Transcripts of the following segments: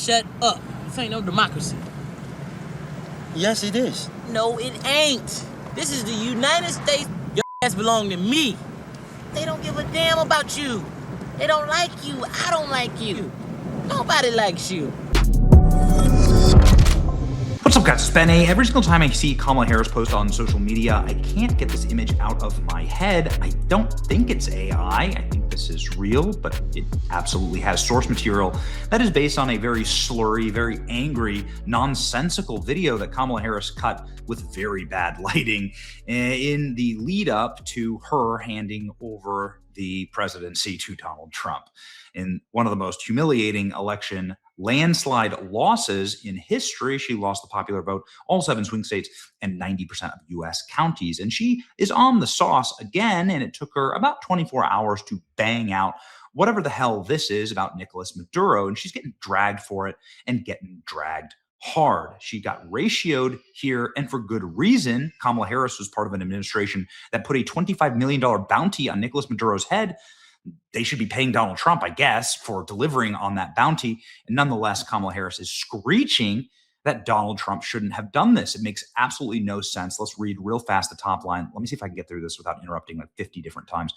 shut up. This ain't no democracy. Yes, it is. No, it ain't. This is the United States. Your ass belong to me. They don't give a damn about you. They don't like you. I don't like you. Nobody likes you. What's up, guys? It's Ben A. Every single time I see Kamala Harris post on social media, I can't get this image out of my head. I don't think it's AI. I think this is real, but it absolutely has source material that is based on a very slurry, very angry, nonsensical video that Kamala Harris cut with very bad lighting in the lead up to her handing over the presidency to Donald Trump in one of the most humiliating election landslide losses in history. She lost the popular vote, all 7 swing states, and 90% of U.S. counties. And she is on the sauce again, and it took her about 24 hours to bang out whatever the hell this is about Nicolas Maduro, and she's getting dragged for it and getting dragged hard. She got ratioed here, and for good reason. Kamala Harris was part of an administration that put a $25 million bounty on Nicolas Maduro's head. They should be paying Donald Trump, I guess, for delivering on that bounty. And nonetheless, Kamala Harris is screeching that Donald Trump shouldn't have done this. It makes absolutely no sense. Let's read real fast the top line. Let me see if I can get through this without interrupting like 50 different times.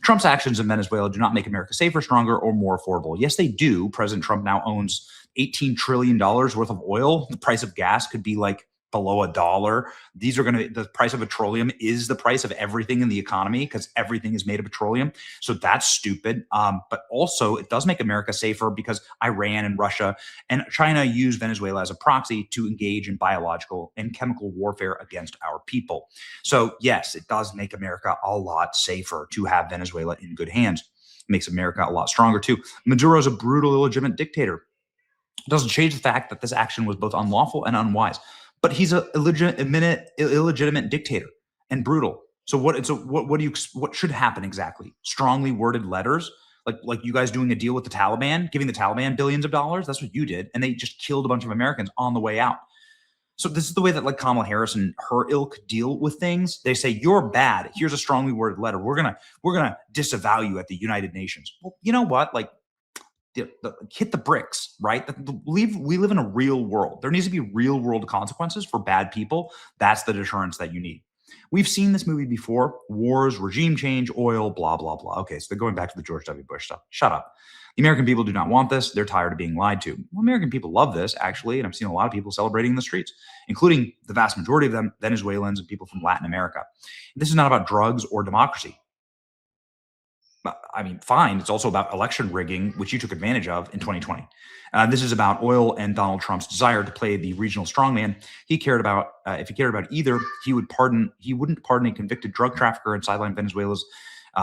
Trump's actions in Venezuela do not make America safer, stronger, or more affordable. Yes, they do. President Trump now owns $18 trillion worth of oil. The price of gas could be like below $1. These are going to, the price of petroleum is the price of everything in the economy because everything is made of petroleum. So that's stupid. But also it does make America safer because Iran and Russia and China use Venezuela as a proxy to engage in biological and chemical warfare against our people. So yes, it does make America a lot safer to have Venezuela in good hands. It makes America a lot stronger too. Maduro is a brutal, illegitimate dictator. It doesn't change the fact that this action was both unlawful and unwise. But he's a illegitimate dictator and brutal. So what should happen exactly? Strongly worded letters, like you guys doing a deal with the Taliban, giving the Taliban billions of dollars. That's what you did, and they just killed a bunch of Americans on the way out. So this is the way that like Kamala Harris and her ilk deal with things. They say you're bad. Here's a strongly worded letter. We're gonna disavow you at the United Nations. Well, you know what? Like, hit the bricks, right? We live in a real world. There needs to be real world consequences for bad people. That's the deterrence that you need. We've seen this movie before: wars, regime change, oil, blah, blah, blah. Okay, so they're going back to the George W. Bush stuff. Shut up. The American people do not want this. They're tired of being lied to. Well, American people love this, actually, and I've seen a lot of people celebrating in the streets, including the vast majority of them, Venezuelans and people from Latin America. This is not about drugs or democracy. I mean, fine. It's also about election rigging, which you took advantage of in 2020. This is about oil and Donald Trump's desire to play the regional strongman. He cared about, if he cared about either, he wouldn't pardon a convicted drug trafficker and sideline Venezuela's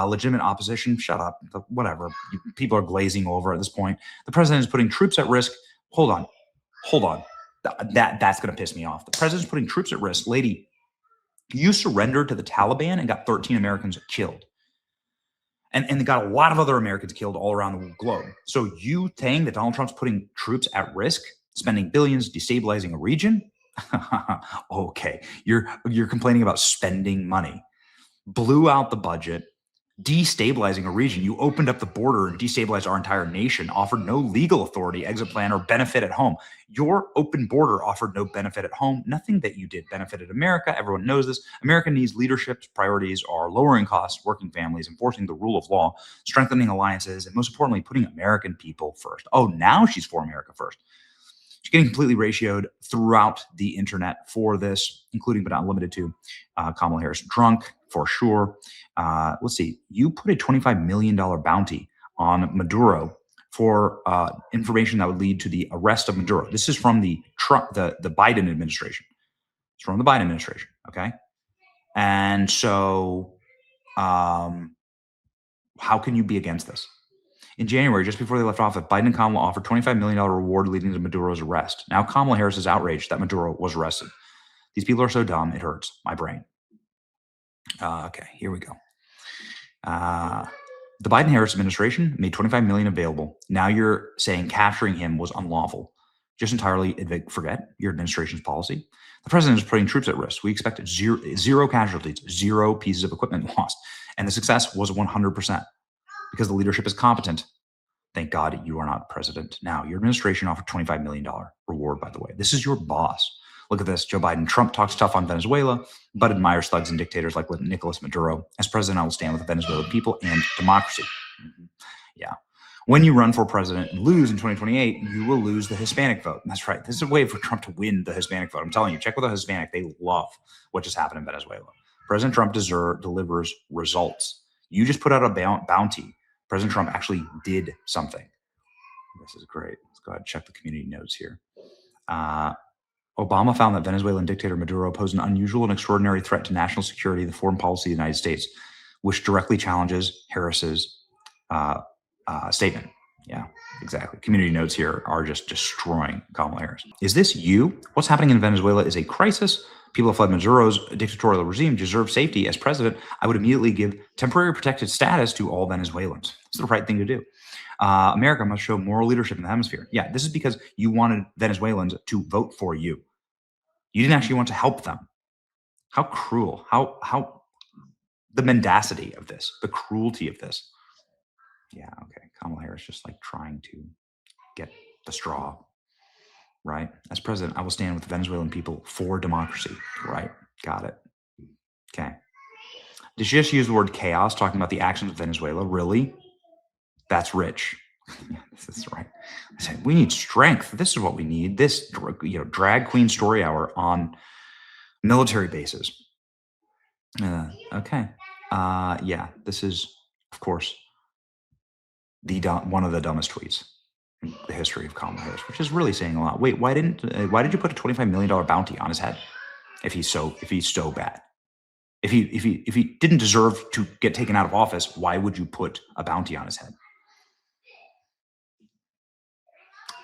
legitimate opposition. Shut up. Whatever. People are glazing over at this point. The president is putting troops at risk. Hold on. That's going to piss me off. The president's putting troops at risk. Lady, you surrendered to the Taliban and got 13 Americans killed. And they got a lot of other Americans killed all around the globe. So you saying that Donald Trump's putting troops at risk, spending billions, destabilizing a region? Okay, you're complaining about spending money. Blew out the budget, destabilizing a region. You opened up the border and destabilized our entire nation, offered no legal authority, exit plan, or benefit at home. Your open border offered no benefit at home. Nothing that you did benefited America. Everyone knows this. America needs leadership. Priorities are lowering costs, working families, enforcing the rule of law, strengthening alliances, and most importantly, putting American people first. Oh, now she's for America first. She's getting completely ratioed throughout the internet for this, including but not limited to Kamala Harris drunk, for sure. Let's see. You put a $25 million bounty on Maduro for information that would lead to the arrest of Maduro. This is from the Biden administration. It's from the Biden administration, okay? And so how can you be against this? In January, just before they left office, Biden and Kamala offered $25 million reward leading to Maduro's arrest. Now Kamala Harris is outraged that Maduro was arrested. These people are so dumb, it hurts my brain. Okay, here we go. The Biden-Harris administration made $25 million available. Now you're saying capturing him was unlawful. Just entirely forget your administration's policy. The president is putting troops at risk. We expect zero casualties, 0 pieces of equipment lost. And the success was 100% because the leadership is competent. Thank God you are not president now. Your administration offered $25 million reward, by the way. This is your boss. Look at this. Joe Biden. Trump talks tough on Venezuela, but admires thugs and dictators like Nicolas Maduro. As president, I will stand with the Venezuelan people and democracy. Yeah. When you run for president and lose in 2028, you will lose the Hispanic vote. That's right. This is a way for Trump to win the Hispanic vote. I'm telling you, check with a Hispanic. They love what just happened in Venezuela. President Trump delivers results. You just put out a bounty. President Trump actually did something. This is great. Let's go ahead and check the community notes here. Obama found that Venezuelan dictator Maduro posed an unusual and extraordinary threat to national security and the foreign policy of the United States, which directly challenges Harris's statement. Yeah, exactly. Community notes here are just destroying Kamala Harris. Is this you? What's happening in Venezuela is a crisis. People who fled Maduro's dictatorial regime deserve safety. As president, I would immediately give temporary protected status to all Venezuelans. It's the right thing to do. America must show moral leadership in the hemisphere. Yeah, this is because you wanted Venezuelans to vote for you. You didn't actually want to help them. How cruel. How the mendacity of this, the cruelty of this. Yeah, okay. Kamala Harris just like trying to get the straw. Right? As president, I will stand with the Venezuelan people for democracy. Right? Got it. Okay. Did she just use the word chaos talking about the actions of Venezuela? Really? That's rich. Yeah, this is right. I said, we need strength. This is what we need. This, drag queen story hour on military bases. Okay. Yeah, this is, of course, one of the dumbest tweets in the history of Kamala Harris, which is really saying a lot. Wait, why did you put a $25 million bounty on his head if he's so bad? If he didn't deserve to get taken out of office, why would you put a bounty on his head?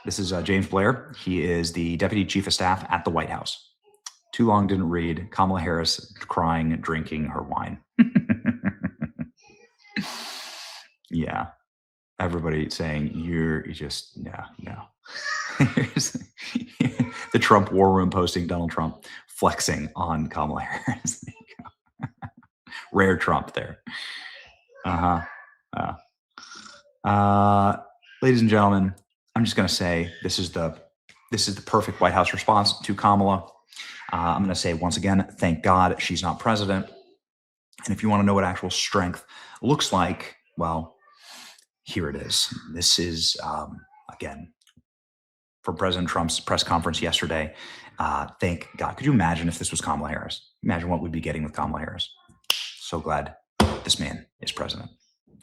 This is James Blair. He is the deputy chief of staff at the White House. Too long didn't read. Kamala Harris crying, drinking her wine. Yeah. Everybody saying you're just, no. The Trump war room posting, Donald Trump flexing on Kamala Harris. There you go. Rare Trump there. Ladies and gentlemen, I'm just going to say this is the perfect White House response to Kamala. I'm going to say once again, thank God she's not president. And if you want to know what actual strength looks like, well, here it is. This is, again, from President Trump's press conference yesterday. Thank God. Could you imagine if this was Kamala Harris? Imagine what we'd be getting with Kamala Harris. So glad this man is president.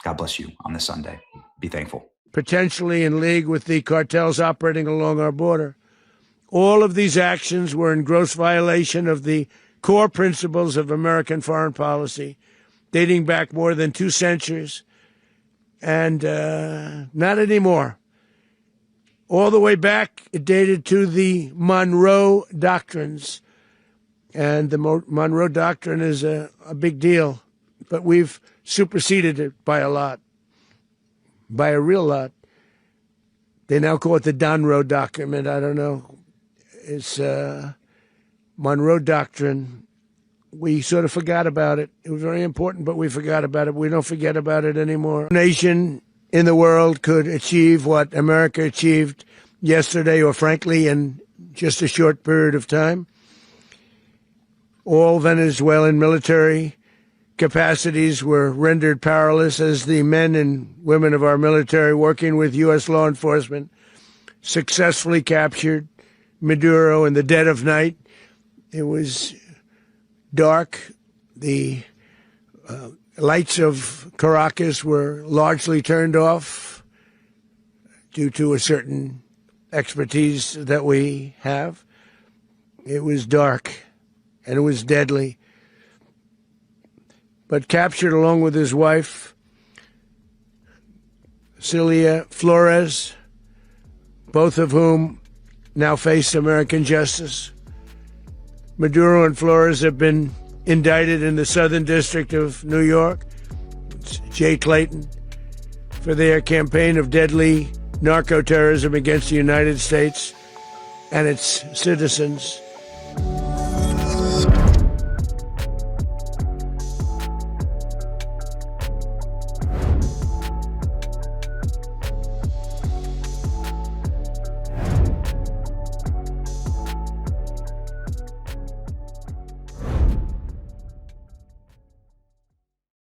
God bless you on this Sunday. Be thankful. Potentially in league with the cartels operating along our border. All of these actions were in gross violation of the core principles of American foreign policy, dating back more than 2 centuries. And not anymore. All the way back, it dated to the Monroe Doctrines. And the Monroe Doctrine is a big deal. But we've superseded it by a lot. By a real lot. They now call it the Donroe Document. I don't know. It's Monroe Doctrine. We sort of forgot about it. It was very important, but we forgot about it. We don't forget about it anymore. No nation in the world could achieve what America achieved yesterday, or frankly, in just a short period of time. All Venezuelan military capacities were rendered powerless as the men and women of our military, working with U.S. law enforcement, successfully captured Maduro in the dead of night. It was dark. The lights of Caracas were largely turned off due to a certain expertise that we have. It was dark and it was deadly. But captured along with his wife, Celia Flores, both of whom now face American justice. Maduro and Flores have been indicted in the Southern District of New York, Jay Clayton, for their campaign of deadly narco-terrorism against the United States and its citizens.